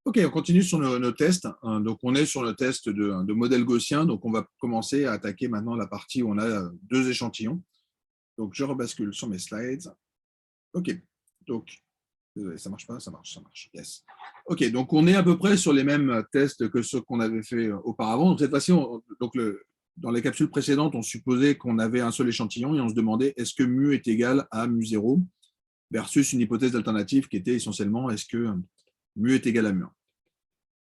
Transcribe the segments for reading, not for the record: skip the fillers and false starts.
Ok, on continue sur nos tests. Donc, on est sur le test de modèle gaussien. Donc, on va commencer à attaquer maintenant la partie où on a deux échantillons. Donc, je rebascule sur mes slides. Ok, donc, désolé, ça marche pas, ça marche. Yes. Ok, donc on est à peu près sur les mêmes tests que ceux qu'on avait fait auparavant. Donc, cette fois-ci, dans les capsules précédentes, on supposait qu'on avait un seul échantillon et on se demandait est-ce que mu est égal à mu0 versus une hypothèse alternative qui était essentiellement est-ce que mu est égal à mu1.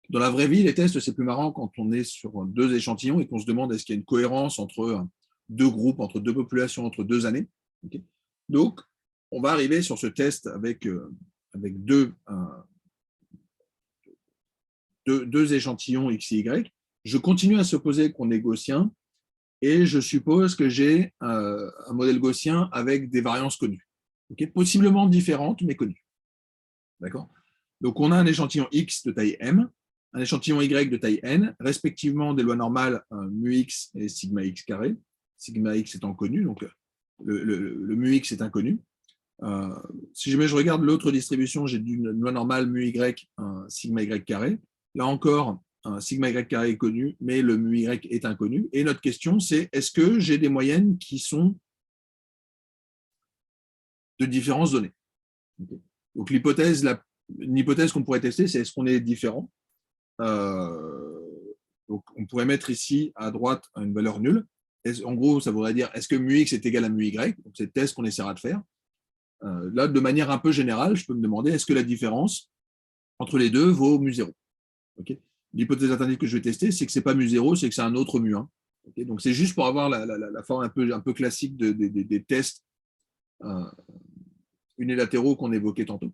Dans la vraie vie, les tests, c'est plus marrant quand on est sur deux échantillons et qu'on se demande est-ce qu'il y a une cohérence entre deux groupes, entre deux populations, entre deux années. Okay. Donc, on va arriver sur ce test avec deux échantillons X et Y. Je continue à supposer qu'on est gaussien et je suppose que j'ai un modèle gaussien avec des variances connues. Okay, possiblement différentes, mais connues. D'accord ? Donc, on a un échantillon X de taille M, un échantillon Y de taille N, respectivement des lois normales mu X et sigma X carré. Sigma X étant connu, donc le mu X est inconnu. Si jamais je regarde l'autre distribution, j'ai une loi normale mu Y, sigma Y carré. Là encore, sigma Y carré est connu, mais le mu Y est inconnu. Et notre question, c'est est-ce que j'ai des moyennes qui sont de différentes données? Okay. Donc, une hypothèse qu'on pourrait tester, c'est est-ce qu'on est différent? Donc, on pourrait mettre ici à droite une valeur nulle. En gros, ça voudrait dire est-ce que mu X est égal à mu Y? Donc, c'est le test qu'on essaiera de faire. Là, de manière un peu générale, je peux me demander est-ce que la différence entre les deux vaut mu0? Okay. L'hypothèse alternative que je vais tester, c'est que ce n'est pas mu0, c'est que c'est un autre mu1. Okay. Donc, c'est juste pour avoir la forme un peu classique des tests unilatéraux qu'on évoquait tantôt.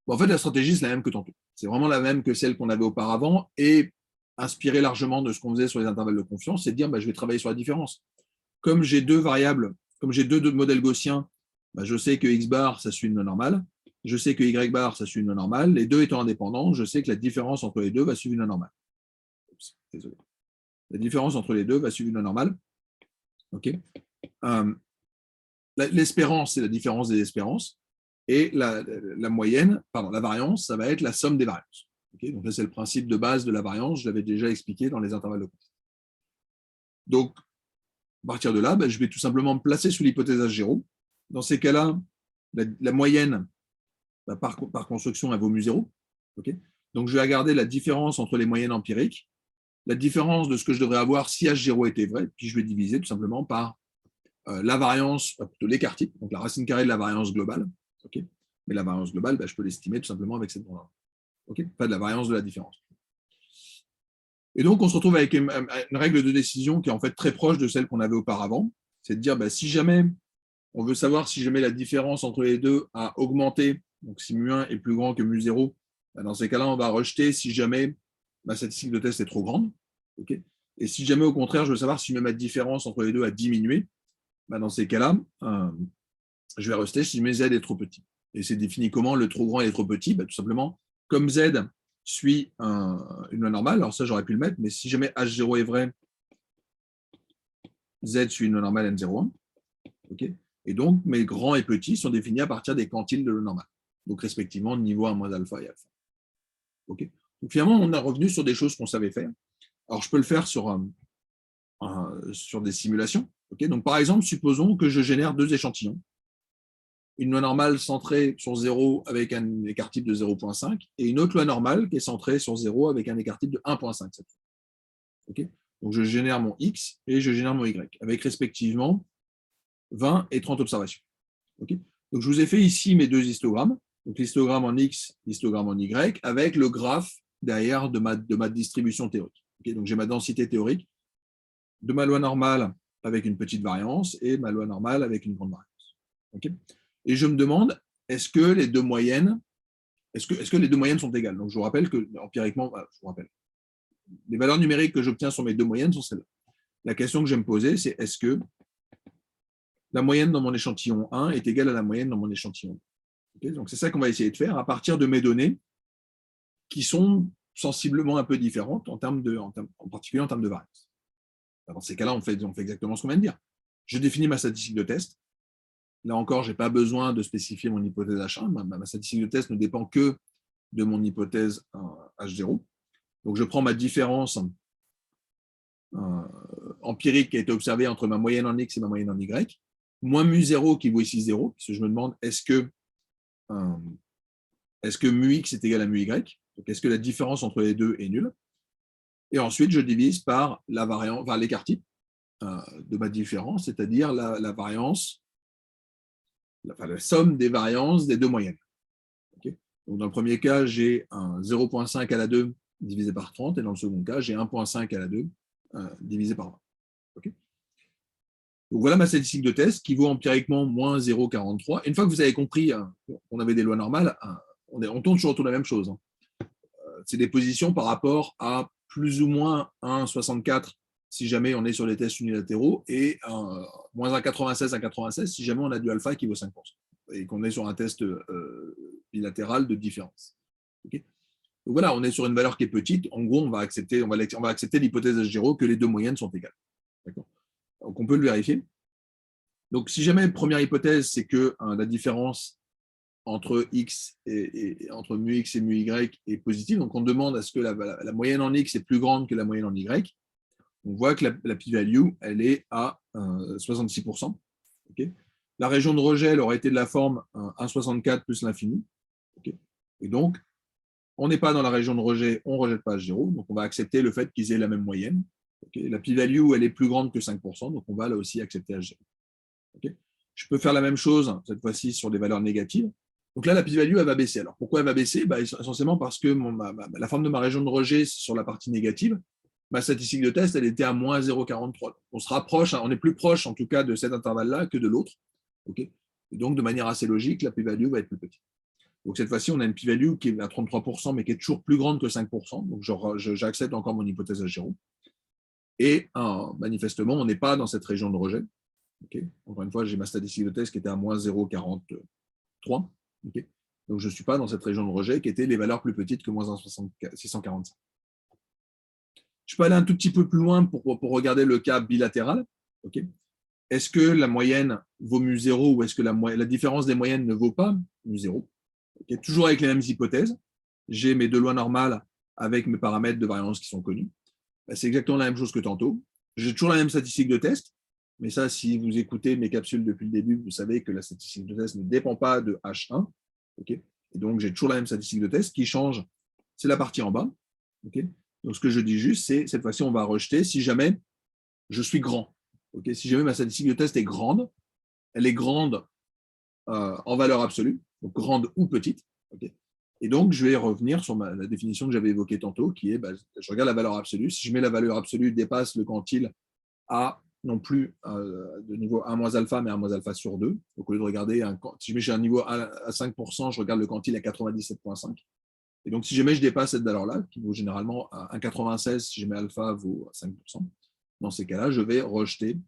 Bon, en fait, la stratégie, c'est la même que tantôt. C'est vraiment la même que celle qu'on avait auparavant et inspirée largement de ce qu'on faisait sur les intervalles de confiance, c'est de dire je vais travailler sur la différence. Comme j'ai deux variables, comme j'ai deux modèles gaussiens, je sais que x bar, ça suit une loi normale. Je sais que y bar, ça suit une loi normale. Les deux étant indépendants, je sais que la différence entre les deux va suivre une loi normale. Oups, désolé. La différence entre les deux va suivre une loi normale. Okay. L'espérance, c'est la différence des espérances. Et la moyenne, pardon, la variance, ça va être la somme des variances. Okay. Donc là, c'est le principe de base de la variance. Je l'avais déjà expliqué dans les intervalles de confiance. Donc, à partir de là, je vais tout simplement me placer sous l'hypothèse H0. Dans ces cas-là, la moyenne, par construction, elle vaut mu0. Okay. Donc, je vais regarder la différence entre les moyennes empiriques, la différence de ce que je devrais avoir si H0 était vrai, puis je vais diviser tout simplement par la variance, plutôt l'écart type, donc la racine carrée de la variance globale. Okay. Mais la variance globale, je peux l'estimer tout simplement avec cette bande-là. Okay. Pas de la variance de la différence. Et donc, on se retrouve avec une règle de décision qui est en fait très proche de celle qu'on avait auparavant. C'est de dire, si jamais on veut savoir si jamais la différence entre les deux a augmenté, donc si mu1 est plus grand que mu0, dans ces cas-là, on va rejeter si jamais ma statistique de test est trop grande. Okay. Et si jamais, au contraire, je veux savoir si ma différence entre les deux a diminué, dans ces cas-là, je vais rejeter si mes z est trop petit. Et c'est défini comment le trop grand et le trop petit? Tout simplement, comme z suit une loi normale, alors ça j'aurais pu le mettre, mais si jamais H0 est vrai, Z suit une loi normale N01. Okay. Et donc, mes grands et petits sont définis à partir des quantiles de loi normale. Donc, respectivement, niveau 1 moins alpha et alpha. Okay. Donc, finalement, on est revenu sur des choses qu'on savait faire. Alors, je peux le faire sur des simulations. Okay. Donc, par exemple, supposons que je génère deux échantillons. Une loi normale centrée sur 0 avec un écart type de 0,5 et une autre loi normale qui est centrée sur 0 avec un écart type de 1,5. Okay. Donc, je génère mon X et je génère mon Y avec respectivement 20 et 30 observations. Okay. Donc, je vous ai fait ici mes deux histogrammes. Donc, l'histogramme en X, l'histogramme en Y, avec le graphe derrière de ma distribution théorique. Okay. Donc, j'ai ma densité théorique de ma loi normale avec une petite variance et ma loi normale avec une grande variance. Okay. Et je me demande, est-ce que les deux moyennes sont égales? Donc, je vous rappelle que, empiriquement, les valeurs numériques que j'obtiens sur mes deux moyennes sont celles-là. La question que je vais me poser, c'est est-ce que la moyenne dans mon échantillon 1 est égale à la moyenne dans mon échantillon 2? Okay. Donc, c'est ça qu'on va essayer de faire à partir de mes données qui sont sensiblement un peu différentes, en particulier en termes de variance. Dans ces cas-là, on fait exactement ce qu'on vient de dire. Je définis ma statistique de test. Là encore, je n'ai pas besoin de spécifier mon hypothèse H1. Ma statistique de test ne dépend que de mon hypothèse H0. Donc, je prends ma différence empirique qui a été observée entre ma moyenne en X et ma moyenne en Y, moins mu0 qui vaut ici 0, parce que je me demande est-ce que mu X est égal à mu Y, donc est-ce que la différence entre les deux est nulle. Et ensuite, je divise par la variance, enfin, l'écart type de ma différence, c'est-à-dire la variance, la somme des variances des deux moyennes. Okay. Donc, dans le premier cas, j'ai un 0,5 à la 2 divisé par 30, et dans le second cas, j'ai 1,5 à la 2 divisé par 20. Okay. Donc, voilà ma statistique de test qui vaut empiriquement moins 0,43. Une fois que vous avez compris qu'on avait des lois normales, on tourne toujours autour de la même chose. C'est des positions par rapport à plus ou moins 1,64 si jamais on est sur les tests unilatéraux et moins 1,96 à 96 si jamais on a du alpha qui vaut 5% et qu'on est sur un test bilatéral de différence. Okay. Donc voilà, on est sur une valeur qui est petite. En gros, on va accepter l'hypothèse H0 que les deux moyennes sont égales. Donc on peut le vérifier. Donc si jamais première hypothèse, c'est que la différence entre x et entre mu x et mu y est positive. Donc, on demande à ce que la moyenne en x est plus grande que la moyenne en y. On voit que la p-value, elle est à 66%. Okay. La région de rejet, elle aurait été de la forme 1,64 plus l'infini. Okay. Et donc, on n'est pas dans la région de rejet, on ne rejette pas H0. Donc, on va accepter le fait qu'ils aient la même moyenne. Okay. La p-value, elle est plus grande que 5%. Donc, on va là aussi accepter H0. Okay. Je peux faire la même chose, cette fois-ci, sur des valeurs négatives. Donc là, la p-value, elle va baisser. Alors, pourquoi elle va baisser? Essentiellement parce que la forme de ma région de rejet, c'est sur la partie négative. Ma statistique de test, elle était à moins 0,43. On se rapproche, on est plus proche, en tout cas, de cet intervalle-là que de l'autre. Okay. Et donc, de manière assez logique, la p-value va être plus petite. Donc, cette fois-ci, on a une p-value qui est à 33%, mais qui est toujours plus grande que 5%. Donc, j'accepte encore mon hypothèse H0. Et manifestement, on n'est pas dans cette région de rejet. Okay. Encore une fois, j'ai ma statistique de test qui était à moins 0,43. Okay. Donc, je ne suis pas dans cette région de rejet qui était les valeurs plus petites que moins 1,645. Je peux aller un tout petit peu plus loin pour regarder le cas bilatéral. Okay. Est-ce que la moyenne vaut mu0 ou est-ce que la différence des moyennes ne vaut pas mu0? Okay. Toujours avec les mêmes hypothèses. J'ai mes deux lois normales avec mes paramètres de variance qui sont connus. C'est exactement la même chose que tantôt. J'ai toujours la même statistique de test. Mais ça, si vous écoutez mes capsules depuis le début, vous savez que la statistique de test ne dépend pas de H1. Okay. Et donc, j'ai toujours la même statistique de test. Ce qui change, c'est la partie en bas. Okay. Donc, ce que je dis juste, c'est cette fois-ci, on va rejeter si jamais je suis grand. Okay. Si jamais ma statistique de test est grande, elle est grande en valeur absolue, donc grande ou petite. Okay. Et donc, je vais revenir sur la définition que j'avais évoquée tantôt, qui est, je regarde la valeur absolue. Si je mets la valeur absolue dépasse le quantile à non plus de niveau 1 moins alpha, mais 1 moins alpha sur 2. Donc, au lieu de regarder, si je mets un niveau à 5%, je regarde le quantile à 97,5. Et donc, si jamais je dépasse cette valeur-là, qui vaut généralement 1,96, si je mets alpha vaut 5%, dans ces cas-là, je vais rejeter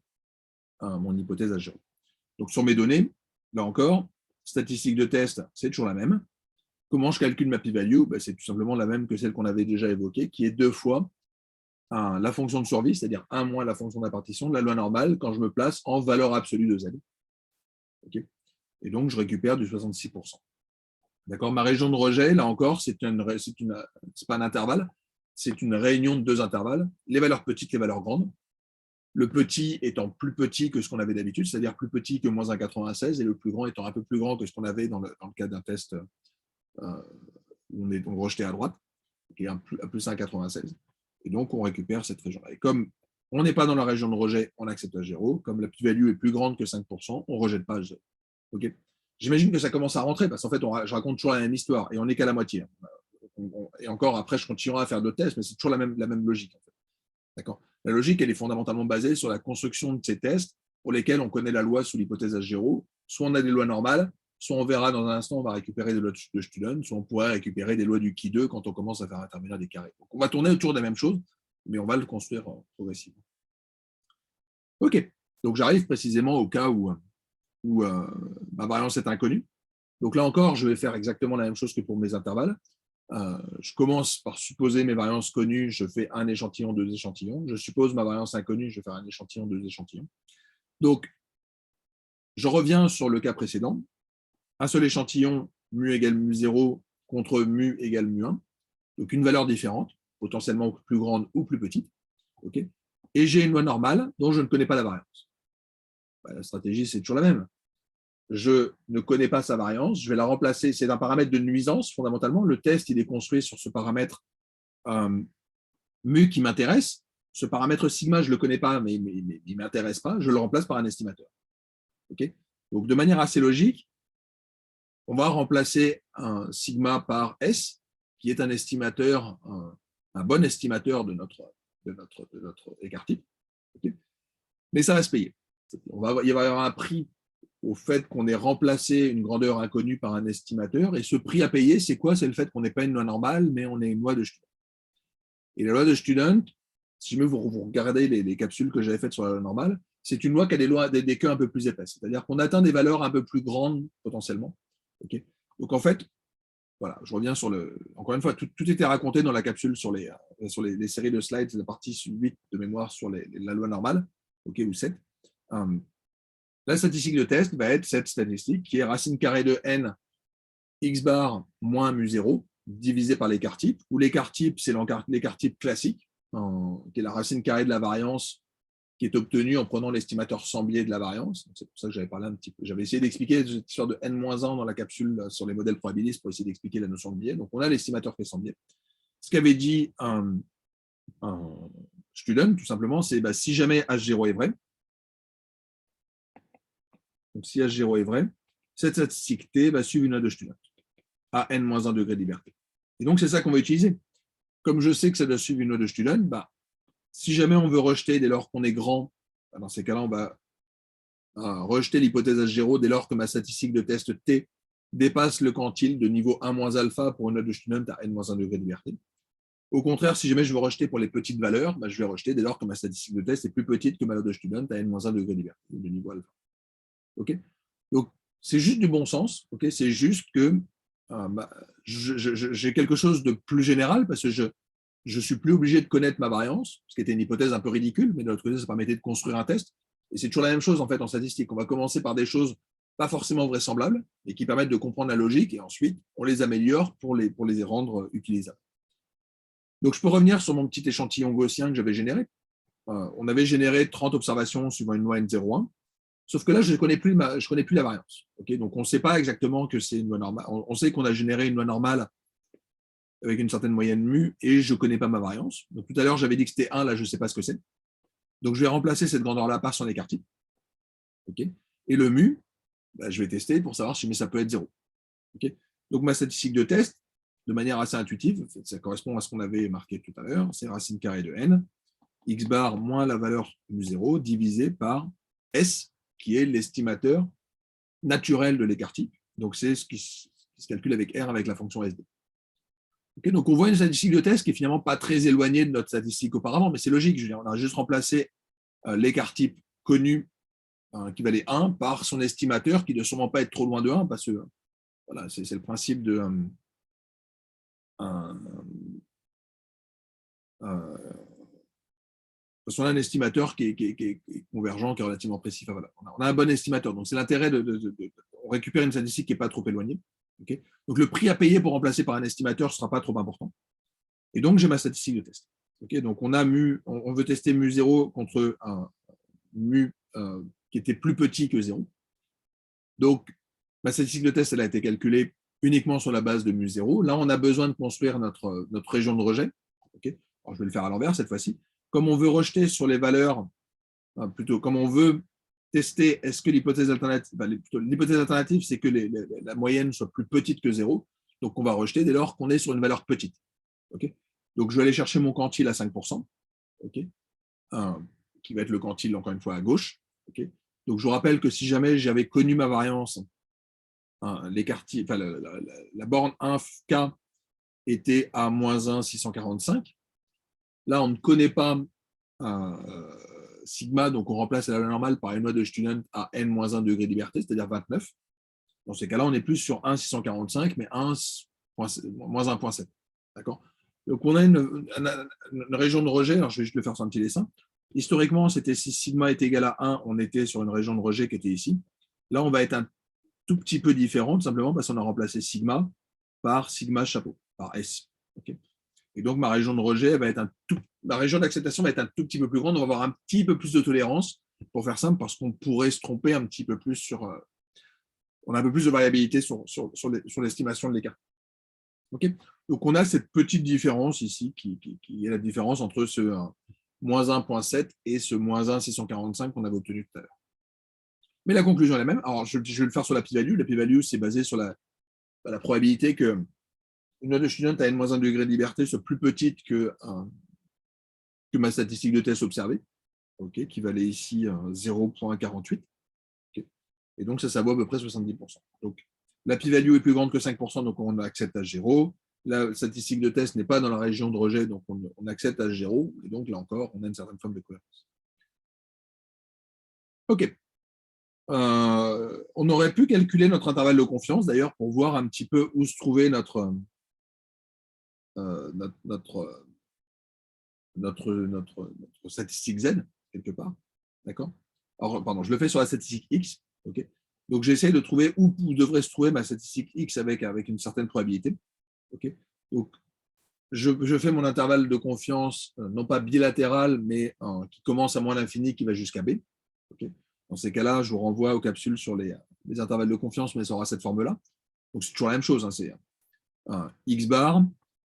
mon hypothèse H0. Donc, sur mes données, là encore, statistique de test, c'est toujours la même. Comment je calcule ma p-value? C'est tout simplement la même que celle qu'on avait déjà évoquée, qui est 2 fois la fonction de survie, c'est-à-dire 1 moins la fonction d'impartition de la loi normale quand je me place en valeur absolue de Z. Okay. Et donc, je récupère du 66%. D'accord. Ma région de rejet, là encore, c'est pas un intervalle, c'est une réunion de deux intervalles, les valeurs petites, les valeurs grandes. Le petit étant plus petit que ce qu'on avait d'habitude, c'est-à-dire plus petit que moins 1,96, et le plus grand étant un peu plus grand que ce qu'on avait dans le cas d'un test où on rejetait à droite, qui est à plus 1,96. Et donc, on récupère cette région-là. Et comme on n'est pas dans la région de rejet, on accepte H0. Comme la p-value est plus grande que 5%, on ne rejette pas H0. Okay. J'imagine que ça commence à rentrer, parce qu'en fait, je raconte toujours la même histoire, et on n'est qu'à la moitié. Et encore, après, je continuerai à faire d'autres tests, mais c'est toujours la même logique. En fait. D'accord. La logique, elle est fondamentalement basée sur la construction de ces tests pour lesquels on connaît la loi sous l'hypothèse H0. Soit on a des lois normales, soit on verra dans un instant, on va récupérer des lois de Student, soit on pourrait récupérer des lois du Qui2 quand on commence à faire intervenir des carrés. Donc, on va tourner autour des mêmes choses, mais on va le construire progressivement. OK. Donc, j'arrive précisément au cas où ma variance est inconnue. Donc, là encore, je vais faire exactement la même chose que pour mes intervalles. Je commence par supposer mes variances connues, je fais un échantillon, deux échantillons. Je suppose ma variance inconnue, je vais faire un échantillon, deux échantillons. Donc, je reviens sur le cas précédent. Un seul échantillon, mu égale mu0, contre mu égale mu1. Donc, une valeur différente, potentiellement plus grande ou plus petite. Okay, et j'ai une loi normale dont je ne connais pas la variance. La stratégie, c'est toujours la même. Je ne connais pas sa variance, je vais la remplacer. C'est un paramètre de nuisance, fondamentalement. Le test, il est construit sur ce paramètre mu qui m'intéresse. Ce paramètre sigma, je ne le connais pas, mais il ne m'intéresse pas. Je le remplace par un estimateur. Okay, donc, de manière assez logique, on va remplacer un sigma par S, qui est un estimateur, un bon estimateur de notre écart type. Okay, mais ça va se payer. Il va y avoir un prix au fait qu'on ait remplacé une grandeur inconnue par un estimateur. Et ce prix à payer, c'est quoi? C'est le fait qu'on n'ait pas une loi normale, mais on ait une loi de Student. Et la loi de Student, si vous regardez les capsules que j'avais faites sur la loi normale, c'est une loi qui a des queues un peu plus épaisses. C'est-à-dire qu'on atteint des valeurs un peu plus grandes potentiellement. Okay, donc en fait, voilà, je reviens sur le. Encore une fois, tout était raconté dans la capsule sur les séries de slides, la partie 8 de mémoire sur la loi normale, okay, ou 7. La statistique de test va être cette statistique qui est racine carrée de n x bar moins mu0 divisé par l'écart type, où l'écart type, c'est l'écart type classique, qui est la racine carrée de la variance qui est obtenue en prenant l'estimateur sans biais de la variance. C'est pour ça que j'avais parlé un petit peu. J'avais essayé d'expliquer cette histoire de n-1 dans la capsule sur les modèles probabilistes pour essayer d'expliquer la notion de biais. Donc, on a l'estimateur qui est sans biais. Ce qu'avait dit un student, tout simplement, c'est si jamais H0 est vrai, donc si H0 est vrai, cette statistique T va suivre une loi de Student à n-1 degré de liberté. Et donc, c'est ça qu'on va utiliser. Comme je sais que ça doit suivre une loi de Student, si jamais on veut rejeter dès lors qu'on est grand, dans ces cas-là, on va rejeter l'hypothèse H0 dès lors que ma statistique de test T dépasse le quantile de niveau 1 - alpha pour une loi de Student à n-1 degré de liberté. Au contraire, si jamais je veux rejeter pour les petites valeurs, je vais rejeter dès lors que ma statistique de test est plus petite que ma loi de Student à n-1 degré de liberté, de niveau alpha. Okay, donc, c'est juste du bon sens. Okay, c'est juste que j'ai quelque chose de plus général parce que je ne suis plus obligé de connaître ma variance, ce qui était une hypothèse un peu ridicule, mais de l'autre côté, ça permettait de construire un test. Et c'est toujours la même chose en fait en statistique. On va commencer par des choses pas forcément vraisemblables, mais qui permettent de comprendre la logique, et ensuite, on les améliore pour les rendre utilisables. Donc, je peux revenir sur mon petit échantillon gaussien que j'avais généré. On avait généré 30 observations suivant une loi N01. Sauf que là, je ne connais plus la variance. Okay, donc, on ne sait pas exactement que c'est une loi normale. On sait qu'on a généré une loi normale avec une certaine moyenne mu et je ne connais pas ma variance. Donc, tout à l'heure, j'avais dit que c'était 1, là, je ne sais pas ce que c'est. Donc, je vais remplacer cette grandeur-là par son écart type. Okay, et le mu, je vais tester pour savoir si ça peut être 0. Okay, donc, ma statistique de test, de manière assez intuitive, ça correspond à ce qu'on avait marqué tout à l'heure, c'est racine carrée de n, x bar moins la valeur mu0 divisé par S, qui est l'estimateur naturel de l'écart type. Donc, c'est ce qui se calcule avec R avec la fonction SD. Okay, donc, on voit une statistique de test qui est finalement pas très éloignée de notre statistique auparavant, mais c'est logique. Je veux dire, on a juste remplacé l'écart type connu qui valait 1 par son estimateur qui ne doit sûrement pas être trop loin de 1 parce que voilà, c'est le principe de parce qu'on a un estimateur qui est convergent, qui est relativement précis. Enfin, voilà. On a un bon estimateur. Donc, c'est l'intérêt on récupère une statistique qui n'est pas trop éloignée. Okay, donc, le prix à payer pour remplacer par un estimateur ne sera pas trop important. Et donc, j'ai ma statistique de test. Okay, donc, on veut tester mu0 contre un mu qui était plus petit que 0. Donc, ma statistique de test, elle a été calculée uniquement sur la base de mu0. Là, on a besoin de construire notre région de rejet. Okay, alors, je vais le faire à l'envers cette fois-ci. Comme on veut rejeter sur les valeurs, plutôt comme on veut tester, est-ce que l'hypothèse alternative, c'est que la moyenne soit plus petite que 0. Donc, on va rejeter dès lors qu'on est sur une valeur petite. Okay, donc, je vais aller chercher mon quantile à 5%, okay, qui va être le quantile, encore une fois, à gauche. Okay, donc, je vous rappelle que si jamais j'avais connu ma variance, la borne 1K était à moins 1, 645. Là, on ne connaît pas sigma, donc on remplace la loi normale par une loi de Student à n-1 degré de liberté, c'est-à-dire 29. Dans ces cas-là, on est plus sur 1, 645, mais moins 1,7. D'accord ? Donc, on a une région de rejet. Alors, je vais juste le faire sur un petit dessin. Historiquement, c'était si sigma est égal à 1, on était sur une région de rejet qui était ici. Là, on va être un tout petit peu différent, tout simplement parce qu'on a remplacé sigma par sigma chapeau, par S. Okay. Et donc, ma région de rejet va être ma région d'acceptation va être un tout petit peu plus grande. On va avoir un petit peu plus de tolérance, pour faire simple, parce qu'on pourrait se tromper un petit peu plus sur. On a un peu plus de variabilité sur l'estimation de l'écart. Okay. Donc, on a cette petite différence ici, qui est la différence entre ce moins 1,7 et ce moins 1,645 qu'on avait obtenu tout à l'heure. Mais la conclusion est la même. Alors, je vais le faire sur la p-value. La p-value, c'est basé sur la probabilité que une note de student à n-1 degré de liberté soit plus petite que ma statistique de test observée, okay, qui valait ici 0,48. Okay. Et donc, ça vaut à peu près 70%. Donc, la p-value est plus grande que 5%, donc on accepte H0. La statistique de test n'est pas dans la région de rejet, donc on accepte H0. Et donc, là encore, on a une certaine forme de cohérence. OK. On aurait pu calculer notre intervalle de confiance, d'ailleurs, pour voir un petit peu où se trouvait notre statistique Z, quelque part. D'accord. Alors, pardon, je le fais sur la statistique X. Okay. Donc, j'essaie de trouver où devrait se trouver ma statistique X avec une certaine probabilité. Okay. Donc, je fais mon intervalle de confiance, non pas bilatéral, mais qui commence à moins l'infini, qui va jusqu'à B. Okay. Dans ces cas-là, je vous renvoie aux capsules sur les intervalles de confiance, mais ça aura cette forme-là. Donc, c'est toujours la même chose. Hein, c'est X bar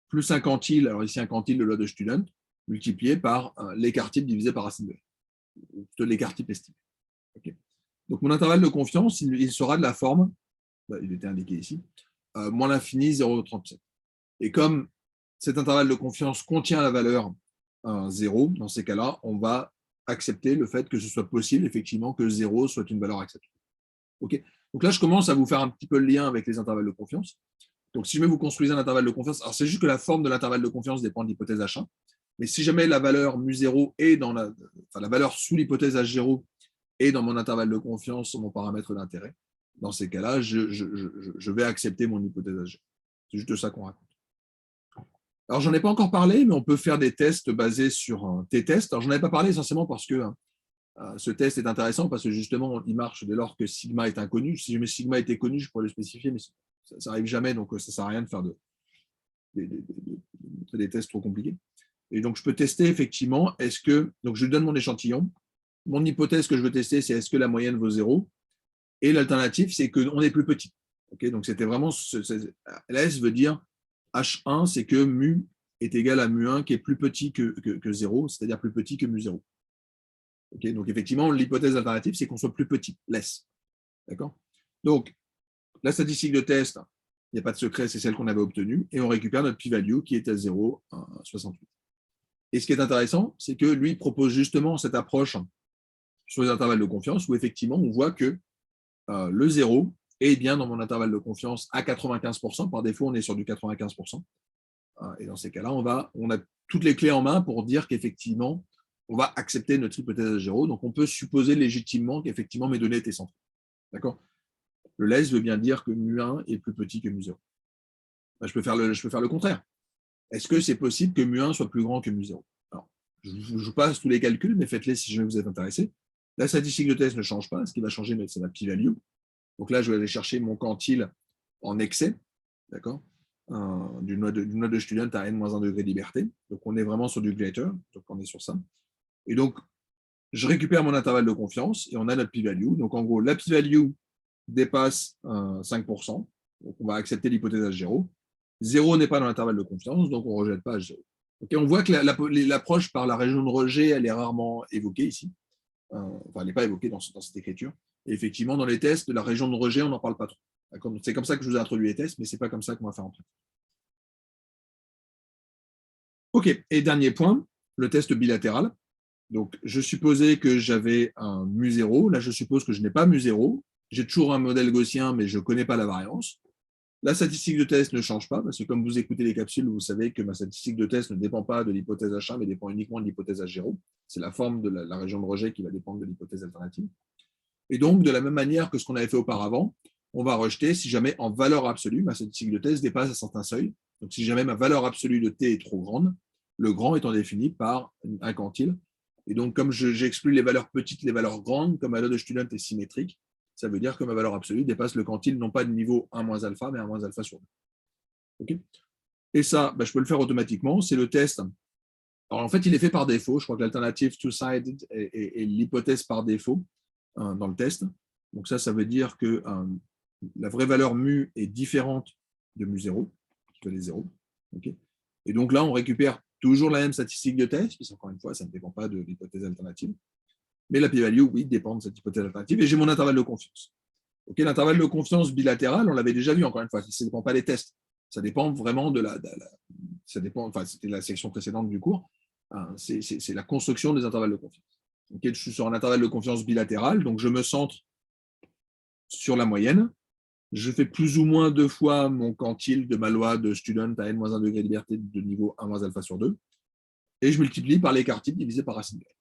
plus un quantile, alors ici un quantile de loi de student, multiplié par l'écart type divisé par racine de l'écart type estimé. Okay. Donc, mon intervalle de confiance, il sera de la forme, il était indiqué ici, moins l'infini 0,37. Et comme cet intervalle de confiance contient la valeur 0, dans ces cas-là, on va accepter le fait que ce soit possible, effectivement, que 0 soit une valeur acceptable. Okay. Donc là, je commence à vous faire un petit peu le lien avec les intervalles de confiance. Donc, si jamais vous construisez un intervalle de confiance, alors c'est juste que la forme de l'intervalle de confiance dépend de l'hypothèse H1, mais si jamais la valeur mu0 est dans la valeur sous l'hypothèse H0 est dans mon intervalle de confiance sur mon paramètre d'intérêt, dans ces cas-là, je vais accepter mon hypothèse H0. C'est juste ça qu'on raconte. Alors, j'en ai pas encore parlé, mais on peut faire des tests basés sur un t-test. Alors, j'en avais pas parlé essentiellement parce que ce test est intéressant, parce que justement, il marche dès lors que sigma est inconnu. Si jamais sigma était connu, je pourrais le spécifier, mais ça n'arrive jamais, donc ça ne sert à rien de faire des tests trop compliqués. Et donc, je peux tester effectivement, donc je lui donne mon échantillon. Mon hypothèse que je veux tester, c'est est-ce que la moyenne vaut 0 ? Et l'alternative, c'est qu'on est plus petit. Okay, donc, c'était vraiment, LS veut dire H1, c'est que mu est égal à mu1 qui est plus petit que 0, c'est-à-dire plus petit que mu0. Okay, donc, effectivement, l'hypothèse alternative, c'est qu'on soit plus petit, less. D'accord ? Donc, la statistique de test, il n'y a pas de secret, c'est celle qu'on avait obtenue, et on récupère notre p-value qui est à 0,68. Et ce qui est intéressant, c'est que lui propose justement cette approche sur les intervalles de confiance, où effectivement, on voit que le 0 est bien dans mon intervalle de confiance à 95%. Par défaut, on est sur du 95%. Et dans ces cas-là, on a toutes les clés en main pour dire qu'effectivement, on va accepter notre hypothèse à 0. Donc, on peut supposer légitimement qu'effectivement, mes données étaient centrées. D'accord ? Le less veut bien dire que mu1 est plus petit que mu0. Je peux faire le contraire. Est-ce que c'est possible que mu1 soit plus grand que mu0 ? Alors, je passe tous les calculs, mais faites-les si jamais vous êtes intéressé. La statistique de test ne change pas. Ce qui va changer, c'est la p-value. Donc là, je vais aller chercher mon quantile en excès, d'accord, d'une note de student à n-1 degré de liberté. Donc, on est vraiment sur du greater. Donc, on est sur ça. Et donc, je récupère mon intervalle de confiance et on a notre p-value. Donc, en gros, la p-value dépasse 5%. Donc, on va accepter l'hypothèse H0. 0 n'est pas dans l'intervalle de confiance, donc on ne rejette pas H0. Okay, on voit que l'approche par la région de rejet, elle est rarement évoquée ici. Enfin, elle n'est pas évoquée dans cette écriture. Et effectivement, dans les tests, la région de rejet, on n'en parle pas trop. C'est comme ça que je vous ai introduit les tests, mais ce n'est pas comme ça qu'on va faire en pratique. OK, et dernier point, le test bilatéral. Donc, je supposais que j'avais un mu0. Là, je suppose que je n'ai pas mu0. J'ai toujours un modèle gaussien, mais je ne connais pas la variance. La statistique de test ne change pas, parce que comme vous écoutez les capsules, vous savez que ma statistique de test ne dépend pas de l'hypothèse H1, mais dépend uniquement de l'hypothèse H0. C'est la forme de la région de rejet qui va dépendre de l'hypothèse alternative. Et donc, de la même manière que ce qu'on avait fait auparavant, on va rejeter si jamais en valeur absolue, ma statistique de test dépasse un certain seuil. Donc, si jamais ma valeur absolue de t est trop grande, le grand étant défini par un quantile. Et donc, comme j'exclus les valeurs petites, les valeurs grandes, comme la loi de student est symétrique, ça veut dire que ma valeur absolue dépasse le quantile, non pas de niveau 1 moins alpha, mais 1 moins alpha sur 2. Okay, et ça, je peux le faire automatiquement. C'est le test. Alors, en fait, il est fait par défaut. Je crois que l'alternative two-sided est l'hypothèse par défaut dans le test. Donc ça veut dire que la vraie valeur mu est différente de mu0, qui valait 0. Okay, et donc là, on récupère toujours la même statistique de test, puisque encore une fois, ça ne dépend pas de l'hypothèse alternative. Mais la p-value, oui, dépend de cette hypothèse alternative. Et j'ai mon intervalle de confiance. Okay, l'intervalle de confiance bilatéral, on l'avait déjà vu, encore une fois, ça ne dépend pas des tests. Ça dépend vraiment ça dépend, enfin, c'était la section précédente du cours. C'est la construction des intervalles de confiance. Okay, je suis sur un intervalle de confiance bilatéral, donc je me centre sur la moyenne. Je fais plus ou moins 2 fois mon quantile de ma loi de student à n-1 degré de liberté de niveau 1 moins alpha sur 2. Et je multiplie par l'écart type divisé par racine de l.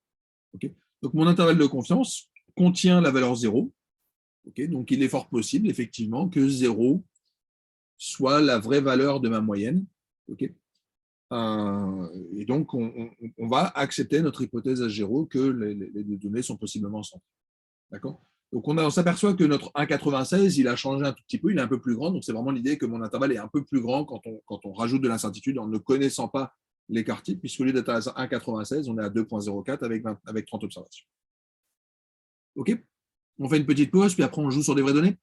Okay, donc mon intervalle de confiance contient la valeur 0. Okay, donc il est fort possible, effectivement, que 0 soit la vraie valeur de ma moyenne. Okay, et donc, on va accepter notre hypothèse H0 que les données sont possiblement centrées. D'accord ? Donc, on s'aperçoit que notre 1,96, il a changé un tout petit peu, il est un peu plus grand. Donc, c'est vraiment l'idée que mon intervalle est un peu plus grand quand on rajoute de l'incertitude en ne connaissant pas l'écart type, puisqu'au lieu d'être à 1,96, on est à 2,04 avec 30 observations. OK ? On fait une petite pause, puis après, on joue sur des vraies données.